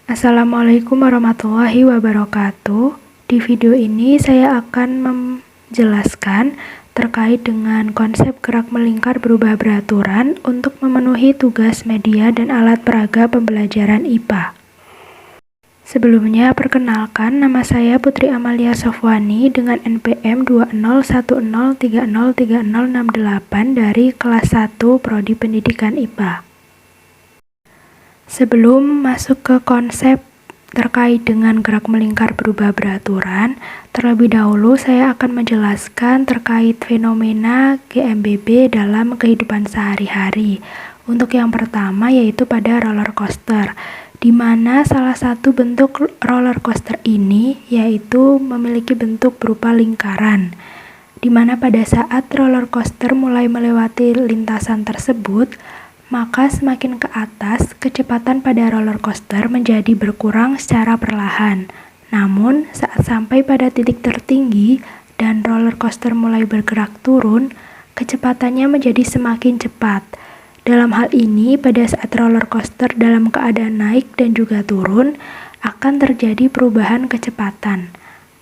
Assalamualaikum warahmatullahi wabarakatuh. Di video ini saya akan menjelaskan terkait dengan konsep gerak melingkar berubah beraturan untuk memenuhi tugas media dan alat peraga pembelajaran IPA. Sebelumnya, perkenalkan, nama saya Putri Amalia Sofwani dengan NPM 20103030668 dari kelas 1 Prodi Pendidikan IPA. Sebelum masuk ke konsep terkait dengan gerak melingkar berubah beraturan, terlebih dahulu saya akan menjelaskan terkait fenomena GMBB dalam kehidupan sehari-hari. Untuk yang pertama yaitu pada roller coaster, di mana salah satu bentuk roller coaster ini yaitu memiliki bentuk berupa lingkaran, di mana pada saat roller coaster mulai melewati lintasan tersebut, maka semakin ke atas, kecepatan pada roller coaster menjadi berkurang secara perlahan. Namun, saat sampai pada titik tertinggi dan roller coaster mulai bergerak turun, kecepatannya menjadi semakin cepat. Dalam hal ini, pada saat roller coaster dalam keadaan naik dan juga turun, akan terjadi perubahan kecepatan.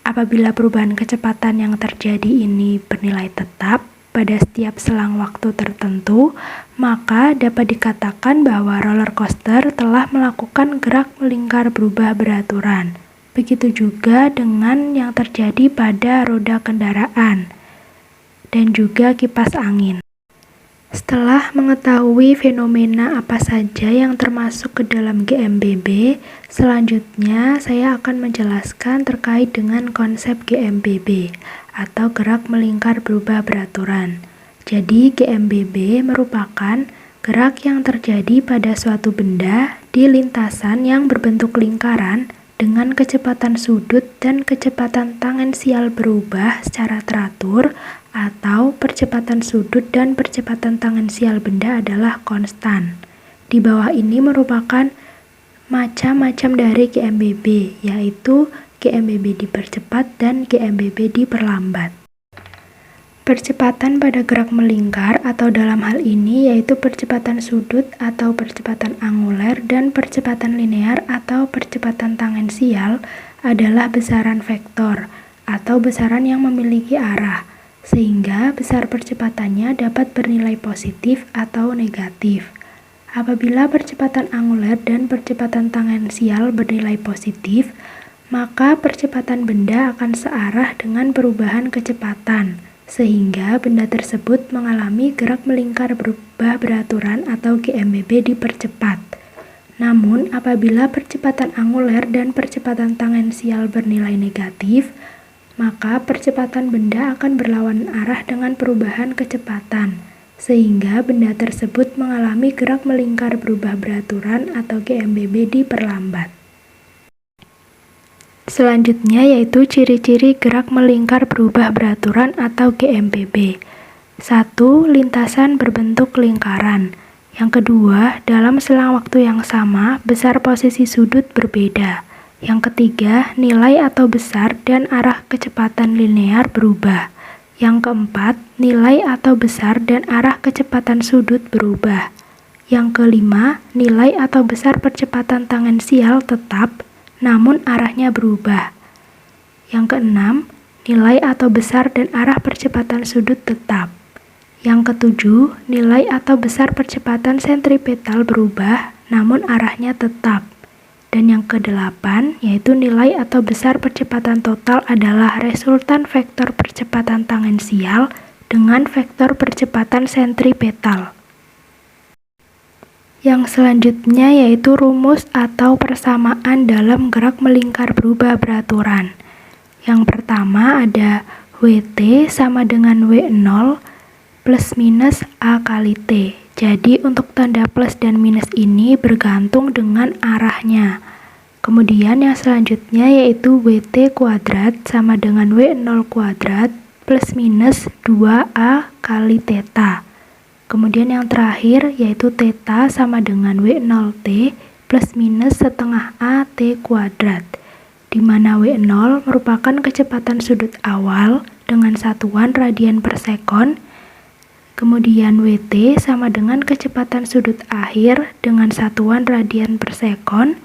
Apabila perubahan kecepatan yang terjadi ini bernilai tetap, pada setiap selang waktu tertentu, maka dapat dikatakan bahwa roller coaster telah melakukan gerak melingkar berubah beraturan. Begitu juga dengan yang terjadi pada roda kendaraan dan juga kipas angin. Setelah mengetahui fenomena apa saja yang termasuk ke dalam GMBB, selanjutnya saya akan menjelaskan terkait dengan konsep GMBB atau gerak melingkar berubah beraturan. Jadi GMBB merupakan gerak yang terjadi pada suatu benda di lintasan yang berbentuk lingkaran dengan kecepatan sudut dan kecepatan tangensial berubah secara teratur, atau percepatan sudut dan percepatan tangensial benda adalah konstan. Di bawah ini merupakan macam-macam dari GMBB, yaitu GMBB dipercepat dan GMBB diperlambat. Percepatan pada gerak melingkar atau dalam hal ini yaitu percepatan sudut atau percepatan anguler dan percepatan linear atau percepatan tangensial adalah besaran vektor atau besaran yang memiliki arah, sehingga besar percepatannya dapat bernilai positif atau negatif. Apabila percepatan anguler dan percepatan tangensial bernilai positif, maka percepatan benda akan searah dengan perubahan kecepatan, sehingga benda tersebut mengalami gerak melingkar berubah beraturan atau GMBB dipercepat. Namun, apabila percepatan anguler dan percepatan tangensial bernilai negatif, maka percepatan benda akan berlawanan arah dengan perubahan kecepatan, sehingga benda tersebut mengalami gerak melingkar berubah beraturan atau GMBB diperlambat. Selanjutnya yaitu ciri-ciri gerak melingkar berubah beraturan atau GMBB. 1. Lintasan berbentuk lingkaran. Yang kedua, dalam selang waktu yang sama, besar posisi sudut berbeda. Yang ketiga, nilai atau besar dan arah kecepatan linear berubah. Yang keempat, nilai atau besar dan arah kecepatan sudut berubah. Yang kelima, nilai atau besar percepatan tangensial tetap, namun arahnya berubah. Yang keenam, nilai atau besar dan arah percepatan sudut tetap. Yang ketujuh, nilai atau besar percepatan sentripetal berubah, namun arahnya tetap. Dan yang kedelapan, yaitu nilai atau besar percepatan total adalah resultan vektor percepatan tangensial dengan vektor percepatan sentripetal. Yang selanjutnya yaitu rumus atau persamaan dalam gerak melingkar berubah beraturan. Yang pertama ada WT sama dengan W0 plus minus A kali T. Jadi untuk tanda plus dan minus ini bergantung dengan arahnya. Kemudian yang selanjutnya yaitu WT kuadrat sama dengan W0 kuadrat plus minus 2A kali theta. Kemudian yang terakhir yaitu theta sama dengan W0T plus minus setengah AT kuadrat, di mana W0 merupakan kecepatan sudut awal dengan satuan radian per sekon, kemudian WT sama dengan kecepatan sudut akhir dengan satuan radian per sekon,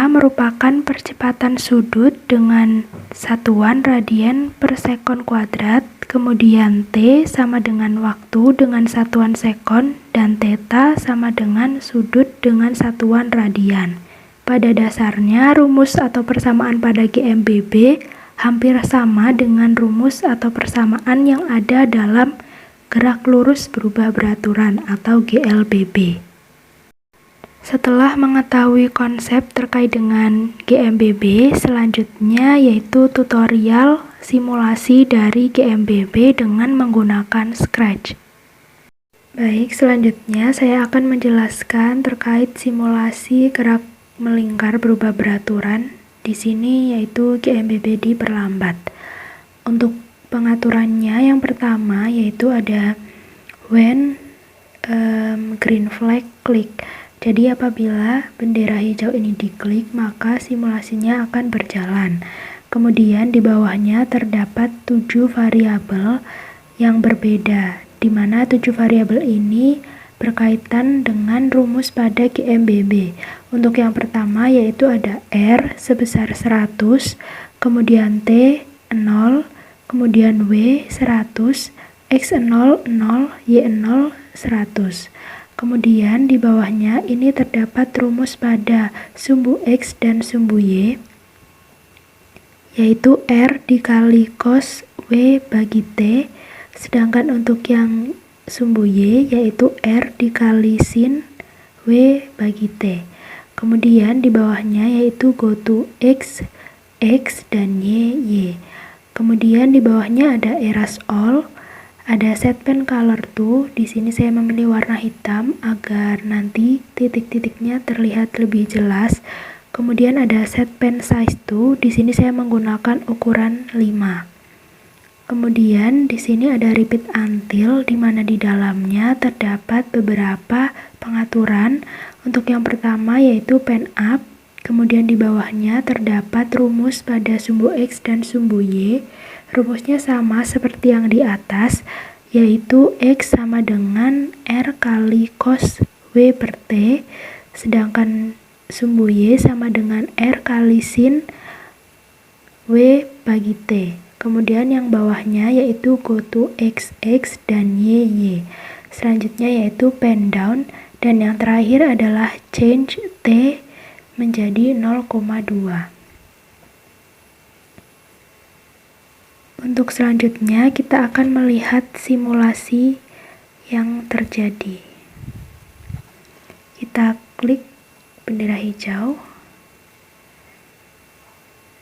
merupakan percepatan sudut dengan satuan radian per sekon kuadrat, kemudian T sama dengan waktu dengan satuan sekon, dan theta sama dengan sudut dengan satuan radian. Pada dasarnya, rumus atau persamaan pada GMBB hampir sama dengan rumus atau persamaan yang ada dalam gerak lurus berubah beraturan atau GLBB. Setelah mengetahui konsep terkait dengan GMBB, selanjutnya yaitu tutorial simulasi dari GMBB dengan menggunakan Scratch. Baik, selanjutnya saya akan menjelaskan terkait simulasi gerak melingkar berubah beraturan. Di sini yaitu GMBB diperlambat. Untuk pengaturannya yang pertama yaitu ada when green flag click. Jadi apabila bendera hijau ini diklik, maka simulasinya akan berjalan. Kemudian di bawahnya terdapat 7 variabel yang berbeda, di mana 7 variabel ini berkaitan dengan rumus pada GMBB. Untuk yang pertama yaitu ada R sebesar 100, kemudian T 0, kemudian W 100, X0 0, Y0 100. Kemudian di bawahnya ini terdapat rumus pada sumbu X dan sumbu Y, yaitu R dikali cos W bagi T, sedangkan untuk yang sumbu Y yaitu R dikali sin W bagi T. Kemudian di bawahnya yaitu goto X, X, dan Y, Y. Kemudian di bawahnya ada erase all, ada set pen color to. Di sini saya memilih warna hitam agar nanti titik-titiknya terlihat lebih jelas. Kemudian ada set pen size to. Di sini saya menggunakan ukuran 5. Kemudian di sini ada repeat until, di mana di dalamnya terdapat beberapa pengaturan. Untuk yang pertama yaitu pen up. Kemudian di bawahnya terdapat rumus pada sumbu X dan sumbu Y. Rumusnya sama seperti yang di atas, yaitu X sama dengan R kali cos W per T, sedangkan sumbu Y sama dengan R kali sin W bagi T. Kemudian yang bawahnya yaitu goto X, X, dan Y, Y. Selanjutnya yaitu pen down, dan yang terakhir adalah change T menjadi 0,2. Untuk selanjutnya kita akan melihat simulasi yang terjadi. Kita klik bendera hijau.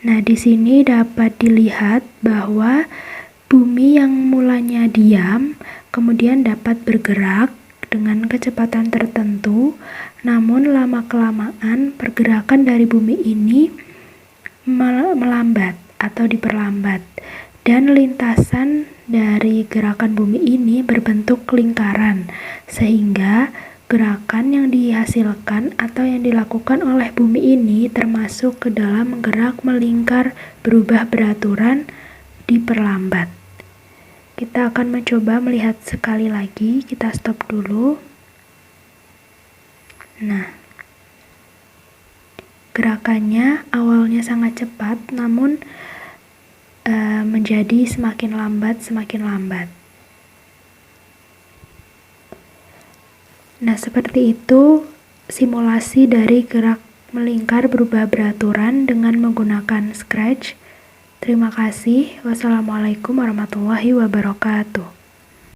Nah, di sini dapat dilihat bahwa bumi yang mulanya diam kemudian dapat bergerak dengan kecepatan tertentu, namun lama-kelamaan pergerakan dari bumi ini melambat atau diperlambat. Dan lintasan dari gerakan bumi ini berbentuk lingkaran, sehingga gerakan yang dihasilkan atau yang dilakukan oleh bumi ini termasuk ke dalam gerak melingkar berubah beraturan diperlambat. Kita akan mencoba melihat sekali lagi, kita stop dulu. Nah, gerakannya awalnya sangat cepat, namun menjadi semakin lambat. Nah, seperti itu simulasi dari gerak melingkar berubah beraturan dengan menggunakan Scratch. Terima kasih. Wassalamualaikum warahmatullahi wabarakatuh.